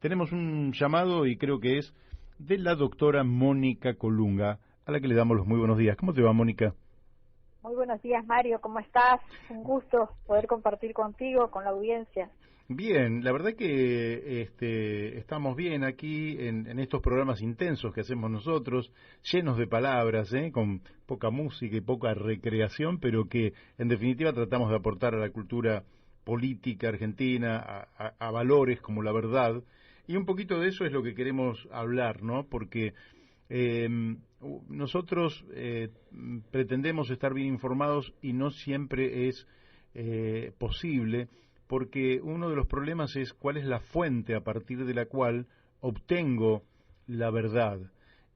Tenemos un llamado y creo que es de la doctora Mónica Colunga, a la que le damos los muy buenos días. ¿Cómo te va, Mónica? Muy buenos días, Mario, ¿cómo estás? Un gusto poder compartir contigo, con la audiencia. Bien, la verdad que estamos bien aquí en estos programas intensos que hacemos nosotros, llenos de palabras, con poca música y poca recreación, pero que en definitiva tratamos de aportar a la cultura política argentina, a valores como la verdad, y un poquito de eso es lo que queremos hablar, ¿no? Porque nosotros pretendemos estar bien informados y no siempre es posible, porque uno de los problemas es cuál es la fuente a partir de la cual obtengo la verdad.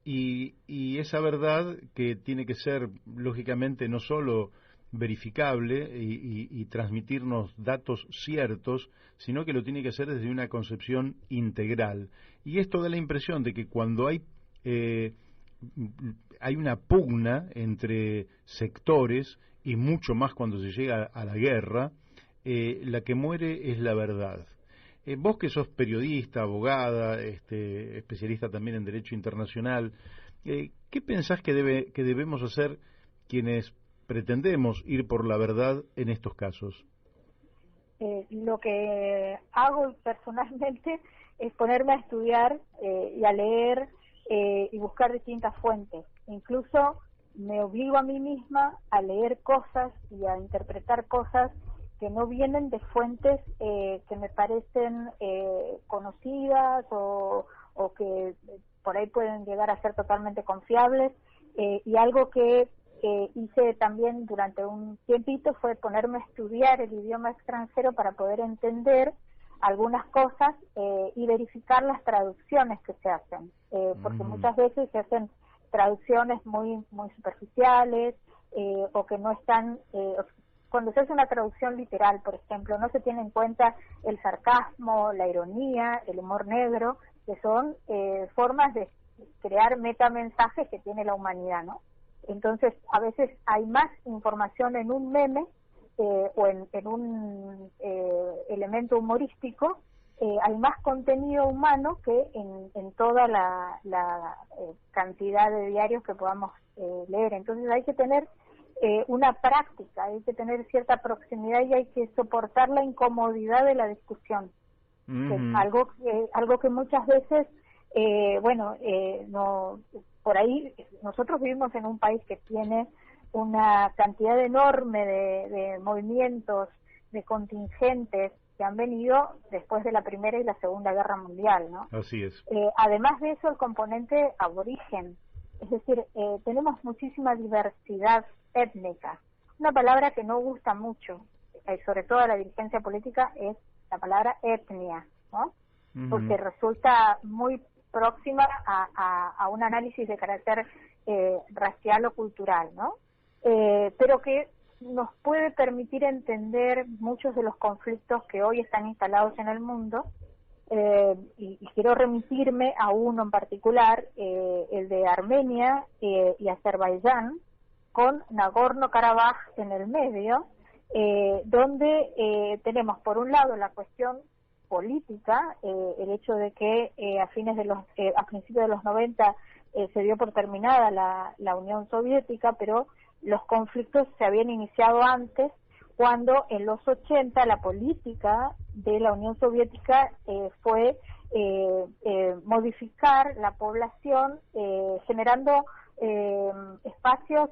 Y esa verdad que tiene que ser, lógicamente, no solo verificable y transmitirnos datos ciertos, sino que lo tiene que hacer desde una concepción integral. Y esto da la impresión de que cuando hay una pugna entre sectores, y mucho más cuando se llega a la guerra, la que muere es la verdad. Vos que sos periodista, abogada, especialista también en Derecho Internacional, ¿qué pensás que debemos hacer quienes pretendemos ir por la verdad en estos casos? Lo que hago personalmente es ponerme a estudiar y a leer y buscar distintas fuentes. Incluso me obligo a mí misma a leer cosas y a interpretar cosas que no vienen de fuentes que me parecen conocidas o que por ahí pueden llegar a ser totalmente confiables, y algo que hice también durante un tiempito fue ponerme a estudiar el idioma extranjero para poder entender algunas cosas y verificar las traducciones que se hacen, porque muchas veces se hacen traducciones muy superficiales o que no están... Cuando se hace una traducción literal, por ejemplo, no se tiene en cuenta el sarcasmo, la ironía, el humor negro, que son formas de crear metamensajes que tiene la humanidad, ¿no? Entonces, a veces hay más información en un meme o en un elemento humorístico, hay más contenido humano que en toda la cantidad de diarios que podamos leer. Entonces hay que tener una práctica, hay que tener cierta proximidad y hay que soportar la incomodidad de la discusión, que es algo que muchas veces, no, por ahí nosotros vivimos en un país que tiene una cantidad enorme de movimientos, de contingentes que han venido después de la Primera y la Segunda Guerra Mundial, ¿no? Así es. Además de eso, el componente aborigen, es decir, tenemos muchísima diversidad étnica. Una palabra que no gusta mucho, sobre todo a la dirigencia política, es la palabra etnia, ¿no? Porque resulta muy próxima a un análisis de carácter racial o cultural, ¿no? Pero que nos puede permitir entender muchos de los conflictos que hoy están instalados en el mundo, y quiero remitirme a uno en particular, el de Armenia y Azerbaiyán, con Nagorno-Karabaj en el medio, donde tenemos por un lado la cuestión política, el hecho de que a principios de los 90 se dio por terminada la Unión Soviética, pero los conflictos se habían iniciado antes, cuando en los 80 la política de la Unión Soviética fue modificar la población, generando espacios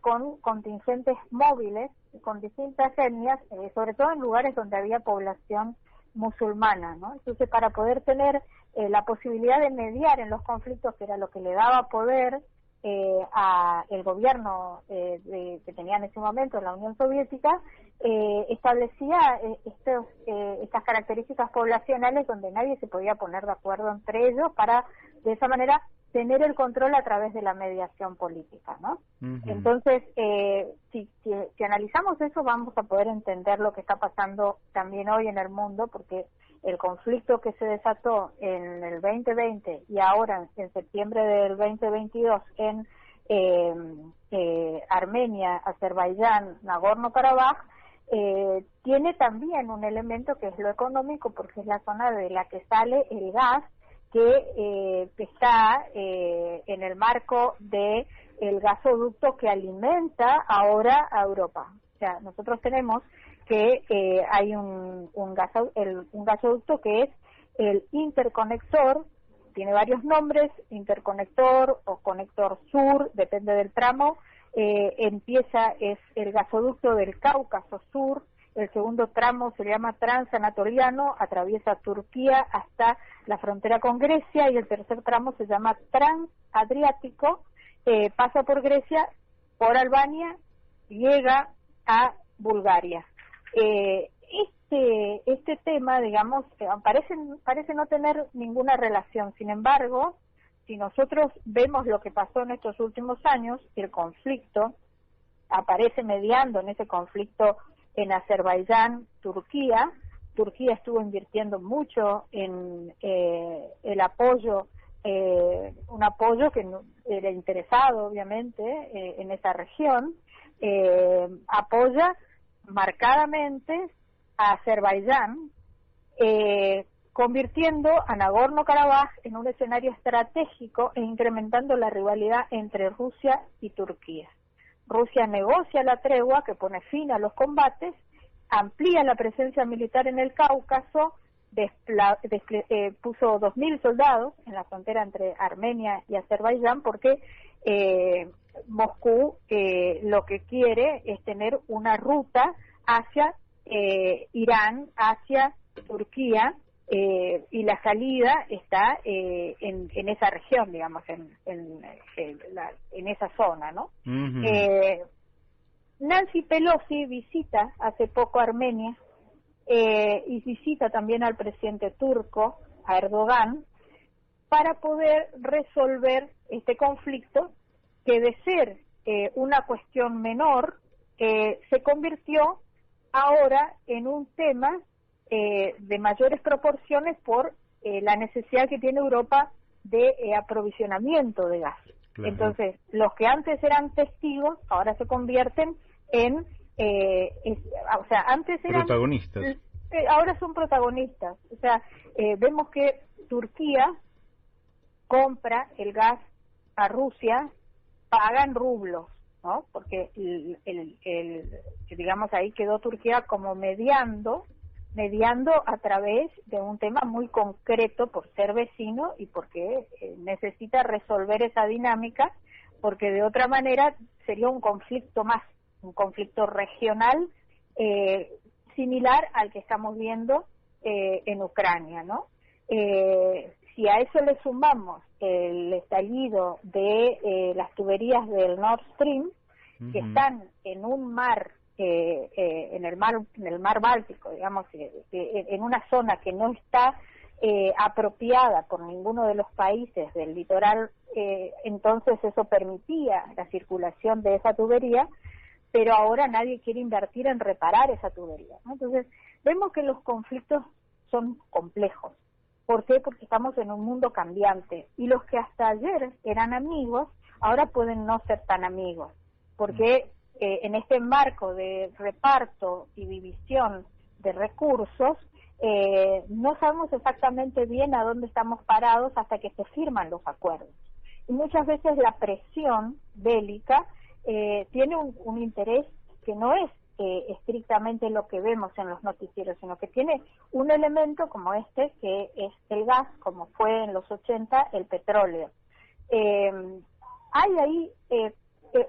con contingentes móviles, con distintas etnias, sobre todo en lugares donde había población musulmana, ¿no? Entonces, para poder tener la posibilidad de mediar en los conflictos, que era lo que le daba poder a el gobierno que tenía en ese momento la Unión Soviética, establecía estas características poblacionales donde nadie se podía poner de acuerdo entre ellos para, de esa manera, tener el control a través de la mediación política, ¿no? Entonces, si analizamos eso, vamos a poder entender lo que está pasando también hoy en el mundo, porque el conflicto que se desató en el 2020 y ahora en septiembre del 2022 en Armenia, Azerbaiyán, Nagorno-Karabaj, tiene también un elemento que es lo económico, porque es la zona de la que sale el gas que está en el marco de el gasoducto que alimenta ahora a Europa. O sea, nosotros tenemos que hay un gasoducto que es el interconector, tiene varios nombres, interconector o conector sur, depende del tramo. Es el gasoducto del Cáucaso Sur, el segundo tramo se llama transanatoliano, atraviesa Turquía hasta la frontera con Grecia, y el tercer tramo se llama transadriático, pasa por Grecia, por Albania, llega a Bulgaria. Este tema, digamos, parece no tener ninguna relación. Sin embargo, si nosotros vemos lo que pasó en estos últimos años, el conflicto aparece mediando en ese conflicto en Azerbaiyán, Turquía. Turquía estuvo invirtiendo mucho en el apoyo, un apoyo que no era interesado, obviamente, en esa región. Apoya marcadamente a Azerbaiyán, convirtiendo a Nagorno-Karabaj en un escenario estratégico e incrementando la rivalidad entre Rusia y Turquía. Rusia negocia la tregua que pone fin a los combates, amplía la presencia militar en el Cáucaso, puso 2.000 soldados en la frontera entre Armenia y Azerbaiyán, porque Moscú lo que quiere es tener una ruta hacia Irán, hacia Turquía, y la salida está en esa región, digamos, en esa zona, ¿no? Uh-huh. Nancy Pelosi visita hace poco Armenia y visita también al presidente turco, a Erdogan, para poder resolver este conflicto que, de ser una cuestión menor, se convirtió ahora en un tema de mayores proporciones por la necesidad que tiene Europa de aprovisionamiento de gas. Claro. Entonces, los que antes eran testigos ahora se convierten en, o sea, antes eran protagonistas. Ahora son protagonistas. O sea, vemos que Turquía compra el gas a Rusia, paga en rublos, ¿no? Porque digamos, ahí quedó Turquía como mediando a través de un tema muy concreto por ser vecino y porque necesita resolver esa dinámica, porque de otra manera sería un conflicto más, un conflicto regional similar al que estamos viendo en Ucrania, ¿no? Si a eso le sumamos el estallido de las tuberías del Nord Stream, que están en un mar, en el mar Báltico, digamos, en una zona que no está apropiada por ninguno de los países del litoral, entonces eso permitía la circulación de esa tubería, pero ahora nadie quiere invertir en reparar esa tubería, ¿no? Entonces, vemos que los conflictos son complejos. ¿Por qué? Porque estamos en un mundo cambiante, y los que hasta ayer eran amigos, ahora pueden no ser tan amigos, porque en este marco de reparto y división de recursos, no sabemos exactamente bien a dónde estamos parados hasta que se firman los acuerdos. Y muchas veces la presión bélica tiene un interés que no es estrictamente lo que vemos en los noticieros, sino que tiene un elemento como este, que es el gas, como fue en los 80 el petróleo. Hay ahí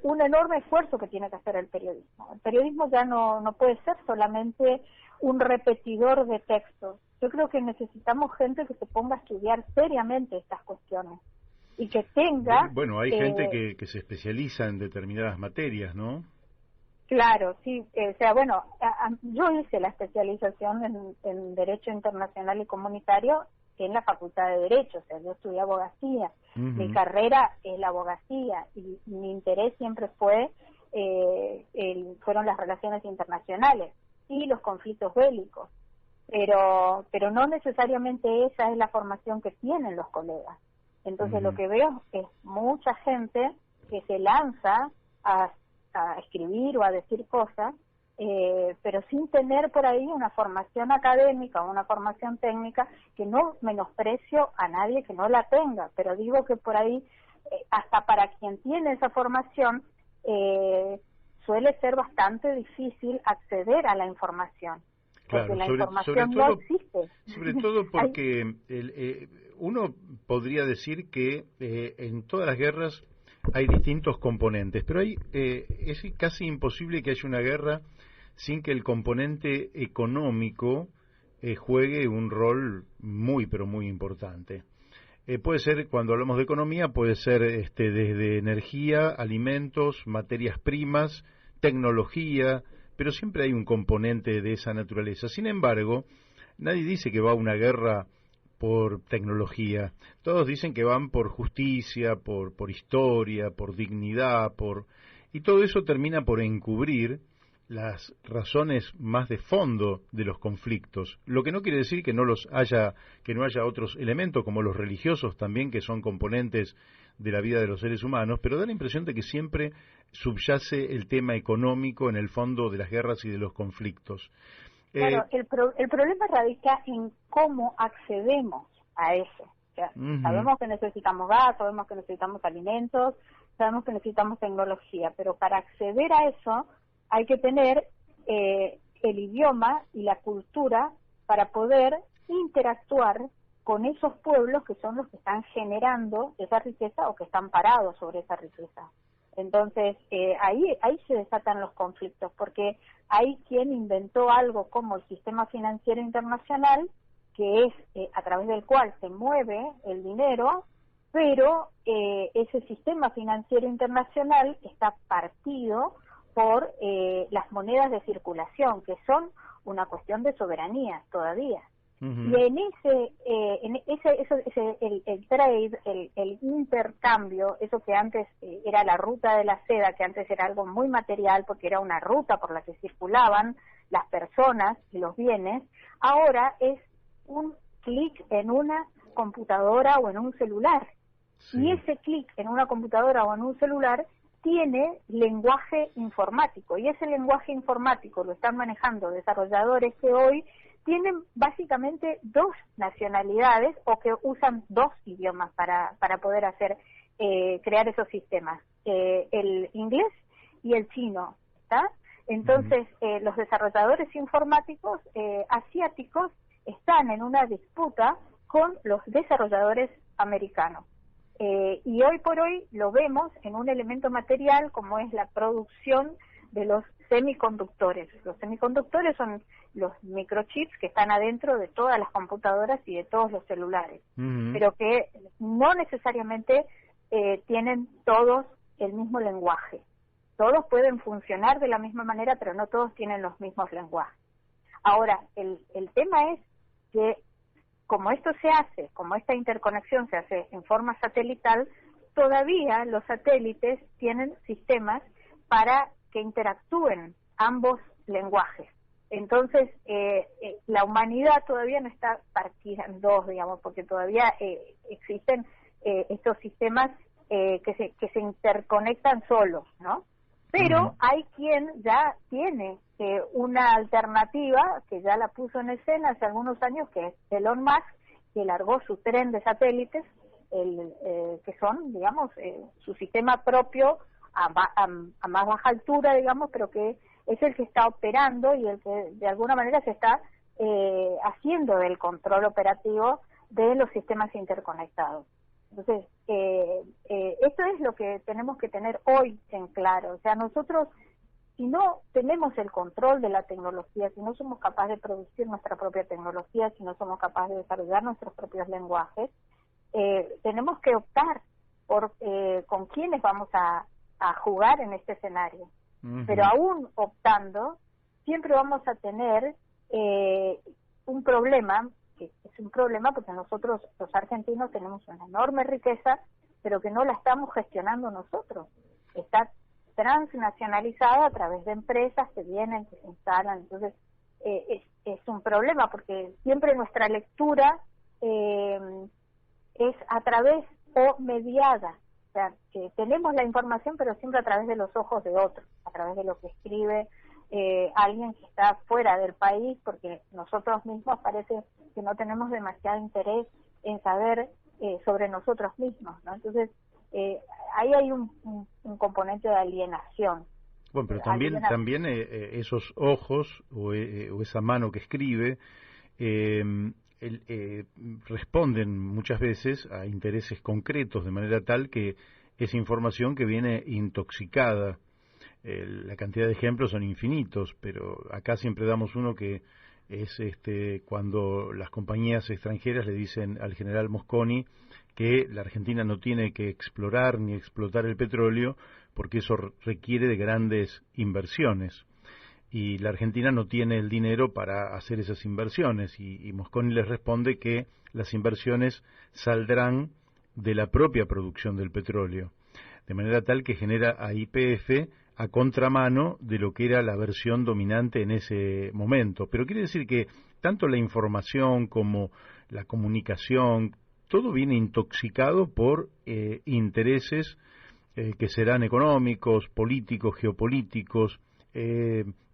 un enorme esfuerzo que tiene que hacer el periodismo. El periodismo ya no puede ser solamente un repetidor de textos. Yo creo que necesitamos gente que se ponga a estudiar seriamente estas cuestiones y que tenga... Bueno, hay gente que se especializa en determinadas materias, ¿no? Claro, sí. O sea, bueno, yo hice la especialización en Derecho Internacional y Comunitario en la Facultad de Derecho. O sea, yo estudié abogacía. Mi carrera es la abogacía y mi interés siempre fueron las relaciones internacionales y los conflictos bélicos. Pero no necesariamente esa es la formación que tienen los colegas. Entonces lo que veo es mucha gente que se lanza a escribir o a decir cosas pero sin tener por ahí una formación académica o una formación técnica, que no menosprecio a nadie que no la tenga, pero digo que por ahí, hasta para quien tiene esa formación, suele ser bastante difícil acceder a la información, porque Claro, la sobre información todo, no existe. sobre todo porque uno podría decir que en todas las guerras hay distintos componentes, pero es casi imposible que haya una guerra sin que el componente económico juegue un rol muy, pero muy importante. Puede ser, cuando hablamos de economía, puede ser desde energía, alimentos, materias primas, tecnología, pero siempre hay un componente de esa naturaleza. Sin embargo, nadie dice que va a una guerra por tecnología. Todos dicen que van por justicia, por historia, por dignidad, y todo eso termina por encubrir las razones más de fondo de los conflictos. Lo que no quiere decir que no haya otros elementos como los religiosos también, que son componentes de la vida de los seres humanos, pero da la impresión de que siempre subyace el tema económico en el fondo de las guerras y de los conflictos. Claro, el problema radica en cómo accedemos a eso. O sea, sabemos que necesitamos gas, sabemos que necesitamos alimentos, sabemos que necesitamos tecnología, pero para acceder a eso hay que tener el idioma y la cultura para poder interactuar con esos pueblos que son los que están generando esa riqueza o que están parados sobre esa riqueza. Entonces, ahí se desatan los conflictos, porque hay quien inventó algo como el sistema financiero internacional, que es a través del cual se mueve el dinero, pero ese sistema financiero internacional está partido por las monedas de circulación, que son una cuestión de soberanía todavía. Y en el trade, el intercambio, eso que antes era la ruta de la seda, que antes era algo muy material porque era una ruta por la que circulaban las personas y los bienes, ahora es un clic en una computadora o en un celular. Sí. Y ese clic en una computadora o en un celular tiene lenguaje informático, y ese lenguaje informático lo están manejando desarrolladores que hoy tienen básicamente dos nacionalidades o que usan dos idiomas para poder crear esos sistemas, el inglés y el chino, ¿está? Entonces, los desarrolladores informáticos asiáticos están en una disputa con los desarrolladores americanos. Y hoy por hoy lo vemos en un elemento material como es la producción de los semiconductores. Los semiconductores son los microchips que están adentro de todas las computadoras y de todos los celulares, pero que no necesariamente tienen todos el mismo lenguaje. Todos pueden funcionar de la misma manera, pero no todos tienen los mismos lenguajes. Ahora, el tema es que como esto se hace, como esta interconexión se hace en forma satelital, todavía los satélites tienen sistemas para que interactúen ambos lenguajes. Entonces, la humanidad todavía no está partida en dos, digamos, porque todavía existen estos sistemas que se interconectan solos, ¿no? Pero hay quien ya tiene una alternativa, que ya la puso en escena hace algunos años, que es Elon Musk, que largó su tren de satélites, que son, digamos, su sistema propio a más baja altura, digamos, pero que es el que está operando y el que de alguna manera se está haciendo del control operativo de los sistemas interconectados. Entonces, esto es lo que tenemos que tener hoy en claro. O sea, nosotros, si no tenemos el control de la tecnología, si no somos capaces de producir nuestra propia tecnología, si no somos capaces de desarrollar nuestros propios lenguajes, tenemos que optar por con quiénes vamos a jugar en este escenario. Pero aún optando, siempre vamos a tener un problema, que es un problema porque nosotros los argentinos tenemos una enorme riqueza, pero que no la estamos gestionando nosotros. Está transnacionalizada a través de empresas que vienen, que se instalan. Entonces, es un problema porque siempre nuestra lectura es a través o mediada. O sea, que tenemos la información, pero siempre a través de los ojos de otros, a través de lo que escribe alguien que está fuera del país, porque nosotros mismos parece que no tenemos demasiado interés en saber sobre nosotros mismos, ¿no? Entonces, ahí hay un componente de alienación. Bueno, pero también esos ojos o esa mano que escribe responden muchas veces a intereses concretos, de manera tal que esa información que viene intoxicada. La cantidad de ejemplos son infinitos, pero acá siempre damos uno que es cuando las compañías extranjeras le dicen al general Mosconi que la Argentina no tiene que explorar ni explotar el petróleo porque eso requiere de grandes inversiones y la Argentina no tiene el dinero para hacer esas inversiones y Mosconi les responde que las inversiones saldrán de la propia producción del petróleo, de manera tal que genera a YPF a contramano de lo que era la versión dominante en ese momento. Pero quiere decir que tanto la información como la comunicación, todo viene intoxicado por intereses que serán económicos, políticos, geopolíticos.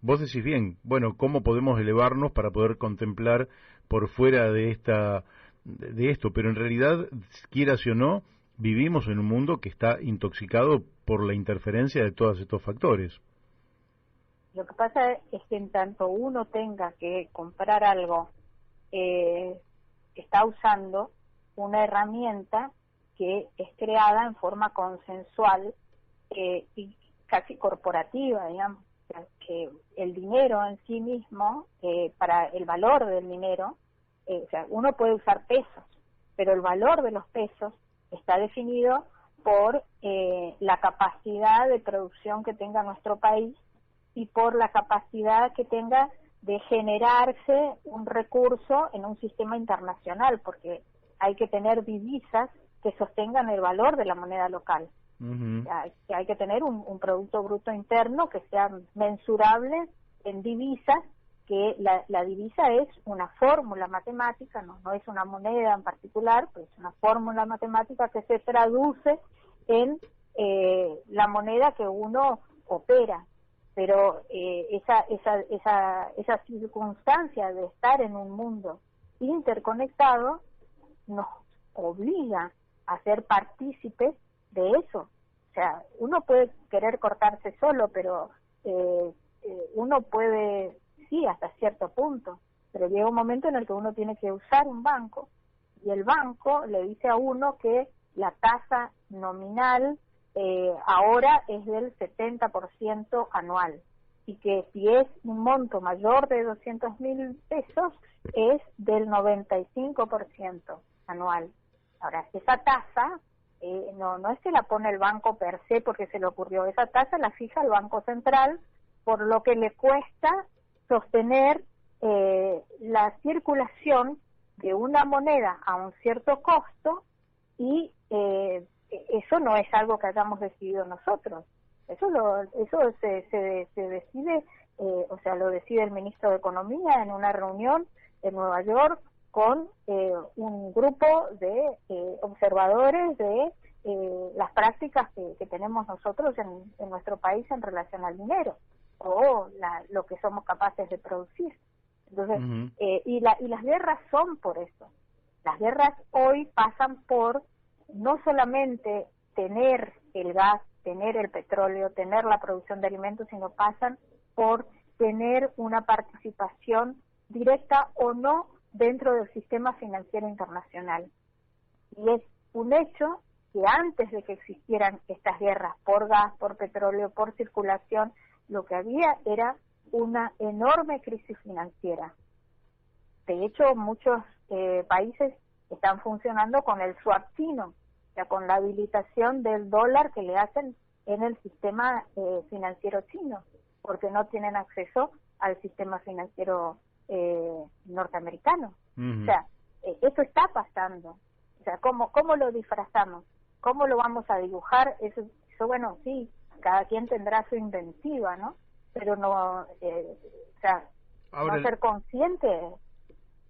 Vos decís bien, bueno, ¿cómo podemos elevarnos para poder contemplar por fuera de esto? Pero en realidad, quieras o no, vivimos en un mundo que está intoxicado por la interferencia de todos estos factores. Lo que pasa es que en tanto uno tenga que comprar algo, está usando una herramienta que es creada en forma consensual y casi corporativa, digamos, que el dinero en sí mismo, para el valor del dinero, o sea, uno puede usar pesos, pero el valor de los pesos está definido por la capacidad de producción que tenga nuestro país y por la capacidad que tenga de generarse un recurso en un sistema internacional, porque hay que tener divisas que sostengan el valor de la moneda local. Uh-huh. Hay que tener un Producto Bruto Interno que sea mensurable en divisas, que la divisa es una fórmula matemática, no es una moneda en particular, pero es una fórmula matemática que se traduce en la moneda que uno opera. Pero esa circunstancia de estar en un mundo interconectado nos obliga a ser partícipes de eso. O sea, uno puede querer cortarse solo, pero uno puede, sí, hasta cierto punto, pero llega un momento en el que uno tiene que usar un banco y el banco le dice a uno que la tasa nominal ahora es del 70% anual y que si es un monto mayor de 200.000 pesos es del 95% anual. Ahora, esa tasa no es que la pone el banco per se porque se le ocurrió, esa tasa la fija el Banco Central por lo que le cuesta sostener la circulación de una moneda a un cierto costo y eso no es algo que hayamos decidido nosotros. Eso se decide, o sea, lo decide el ministro de Economía en una reunión en Nueva York con un grupo de observadores de las prácticas que tenemos nosotros en nuestro país en relación al dinero o lo que somos capaces de producir. Entonces, uh-huh. y las guerras son por eso. Las guerras hoy pasan por no solamente tener el gas, tener el petróleo, tener la producción de alimentos, sino pasan por tener una participación directa o no dentro del sistema financiero internacional. Y es un hecho que antes de que existieran estas guerras por gas, por petróleo, por circulación, lo que había era una enorme crisis financiera. De hecho, muchos países están funcionando con el swap chino, o sea, con la habilitación del dólar que le hacen en el sistema financiero chino, porque no tienen acceso al sistema financiero norteamericano. Uh-huh. O sea, eso está pasando. O sea, ¿cómo lo disfrazamos? ¿Cómo lo vamos a dibujar? Eso bueno, sí, cada quien tendrá su inventiva, ¿no? Pero no, o sea, ahora, no ser consciente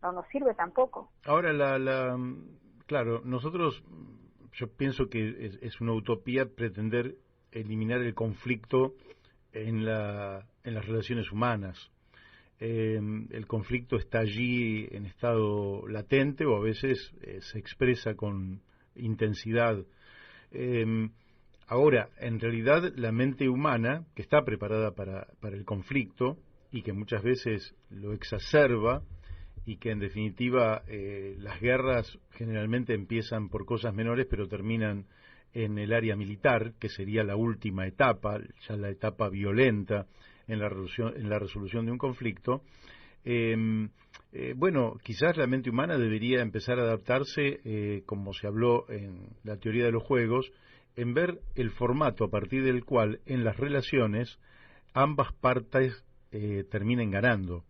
no nos sirve tampoco. Ahora, claro, nosotros, yo pienso que es una utopía pretender eliminar el conflicto en las relaciones humanas. El conflicto está allí en estado latente o a veces se expresa con intensidad. Ahora, en realidad, la mente humana, que está preparada para el conflicto y que muchas veces lo exacerba, y que en definitiva las guerras generalmente empiezan por cosas menores pero terminan en el área militar, que sería la última etapa, ya la etapa violenta en la resolución de un conflicto. Bueno, quizás la mente humana debería empezar a adaptarse, como se habló en la teoría de los juegos, en ver el formato a partir del cual en las relaciones ambas partes terminen ganando.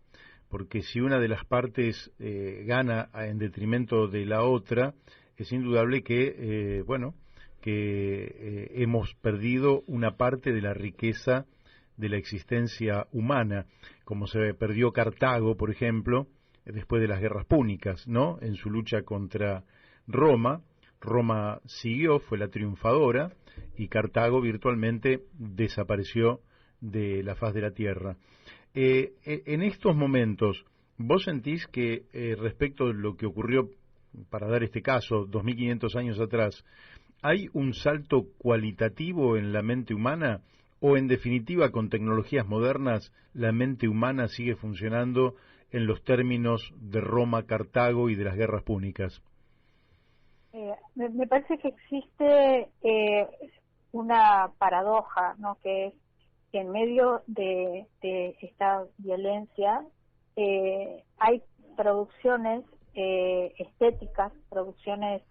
Porque si una de las partes gana en detrimento de la otra, es indudable que, hemos perdido una parte de la riqueza de la existencia humana, como se perdió Cartago, por ejemplo, después de las guerras púnicas, ¿no? En su lucha contra Roma. Roma siguió, fue la triunfadora, y Cartago virtualmente desapareció de la faz de la tierra. En estos momentos, ¿vos sentís que respecto de lo que ocurrió, para dar este caso, 2500 años atrás, hay un salto cualitativo en la mente humana o en definitiva con tecnologías modernas la mente humana sigue funcionando en los términos de Roma, Cartago y de las guerras púnicas? Me parece que existe una paradoja, ¿no? Que es que en medio de esta violencia hay producciones estéticas, producciones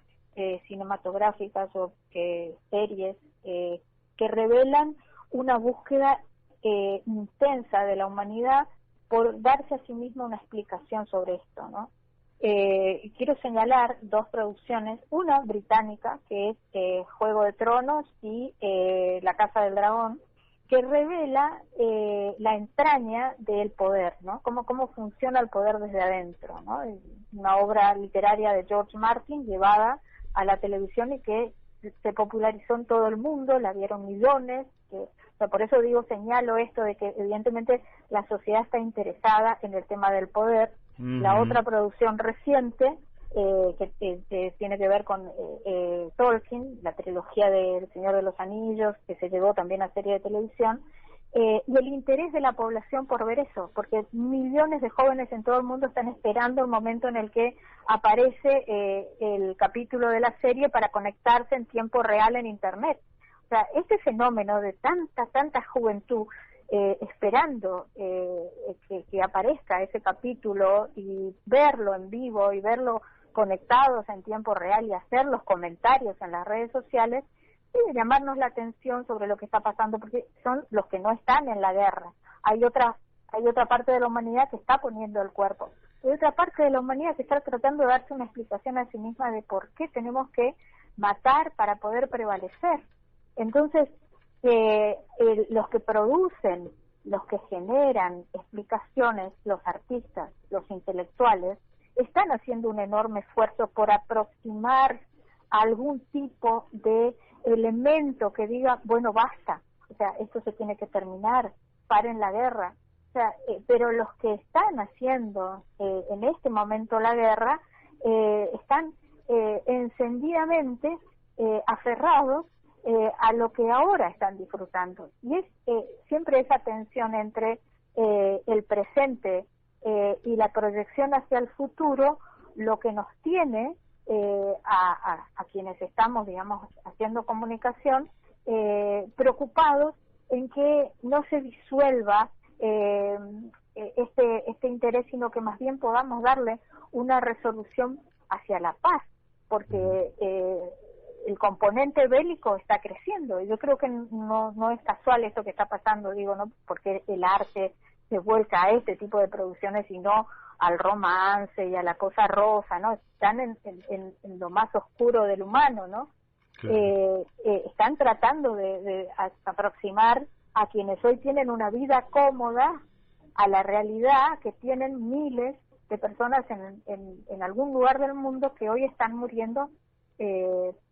cinematográficas o series que revelan una búsqueda intensa de la humanidad por darse a sí misma una explicación sobre esto, ¿no? Quiero señalar dos producciones, una británica que es Juego de Tronos y La Casa del Dragón, que revela la entraña del poder, ¿no? Cómo funciona el poder desde adentro, ¿no? Es una obra literaria de George Martin llevada a la televisión y que se popularizó en todo el mundo, la vieron millones, por eso señalo esto de que evidentemente la sociedad está interesada en el tema del poder. La otra producción reciente que tiene que ver con Tolkien, la trilogía del Señor de los Anillos, que se llevó también a serie de televisión, y el interés de la población por ver eso, porque millones de jóvenes en todo el mundo están esperando el momento en el que aparece el capítulo de la serie para conectarse en tiempo real en Internet. O sea, este fenómeno de tanta juventud esperando que aparezca ese capítulo y verlo en vivo y verlo conectados en tiempo real y hacer los comentarios en las redes sociales, debe llamarnos la atención sobre lo que está pasando, porque son los que no están en la guerra. Hay otra parte de la humanidad que está poniendo el cuerpo. Hay otra parte de la humanidad que está tratando de darse una explicación a sí misma de por qué tenemos que matar para poder prevalecer. Entonces, los que producen, los que generan explicaciones, los artistas, los intelectuales, están haciendo un enorme esfuerzo por aproximar algún tipo de elemento que diga, bueno, basta, o sea, esto se tiene que terminar, paren la guerra. O sea, pero los que están haciendo en este momento la guerra están encendidamente aferrados a lo que ahora están disfrutando. Y es siempre esa tensión entre el presente y la proyección hacia el futuro lo que nos tiene a quienes estamos, digamos, haciendo comunicación, preocupados en que no se disuelva este interés, sino que más bien podamos darle una resolución hacia la paz, porque el componente bélico está creciendo y yo creo que no es casual esto que está pasando, no porque el arte se vuelca a este tipo de producciones y no al romance y a la cosa rosa, ¿no? Están en lo más oscuro del humano, ¿no? Claro. Están tratando de aproximar a quienes hoy tienen una vida cómoda a la realidad que tienen miles de personas en algún lugar del mundo que hoy están muriendo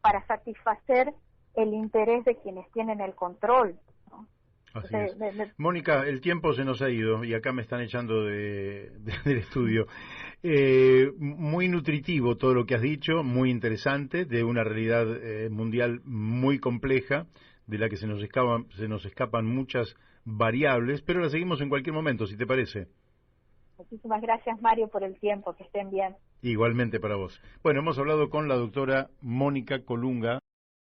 para satisfacer el interés de quienes tienen el control, ¿no? Así es. Mónica, el tiempo se nos ha ido y acá me están echando del estudio. Muy nutritivo todo lo que has dicho, muy interesante, de una realidad mundial muy compleja, de la que se nos escapan muchas variables, pero la seguimos en cualquier momento, si te parece. Muchísimas gracias, Mario, por el tiempo. Que estén bien. Igualmente para vos. Bueno, hemos hablado con la doctora Mónica Colunga.